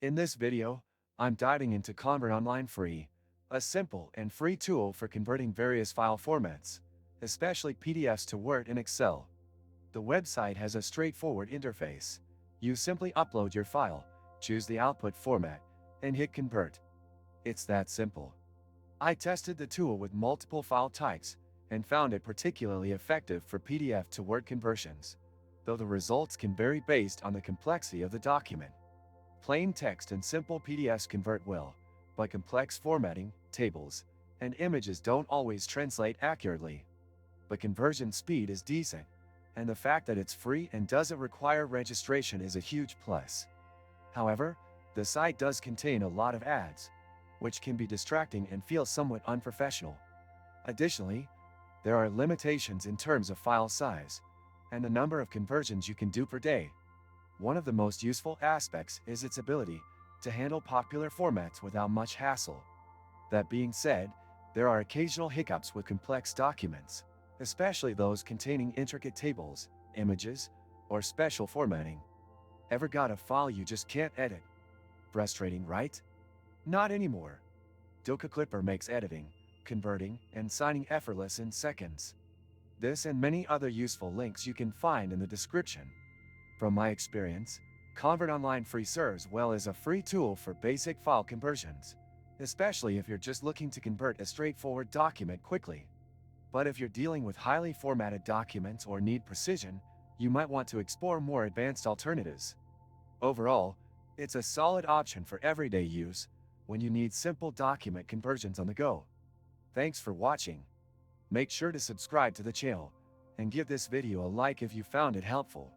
In this video, I'm diving into ConvertOnlineFree, a simple and free tool for converting various file formats, especially PDFs to Word and Excel. The website has a straightforward interface. You simply upload your file, choose the output format, and hit Convert. It's that simple. I tested the tool with multiple file types and found it particularly effective for PDF to Word conversions, though the results can vary based on the complexity of the document. Plain text and simple PDFs convert well, but complex formatting, tables, and images don't always translate accurately. But conversion speed is decent, and the fact that it's free and doesn't require registration is a huge plus. However, the site does contain a lot of ads, which can be distracting and feel somewhat unprofessional. Additionally, there are limitations in terms of file size and the number of conversions you can do per day. One of the most useful aspects is its ability to handle popular formats without much hassle. That being said, there are occasional hiccups with complex documents, especially those containing intricate tables, images, or special formatting. Ever got a file you just can't edit? Frustrating, right? Not anymore. Doka Clipper makes editing, converting, and signing effortless in seconds. This and many other useful links you can find in the description. From my experience, ConvertOnlineFree serves well as a free tool for basic file conversions, especially if you're just looking to convert a straightforward document quickly. But if you're dealing with highly formatted documents or need precision, you might want to explore more advanced alternatives. Overall, it's a solid option for everyday use when you need simple document conversions on the go. Thanks for watching. Make sure to subscribe to the channel and give this video a like if you found it helpful.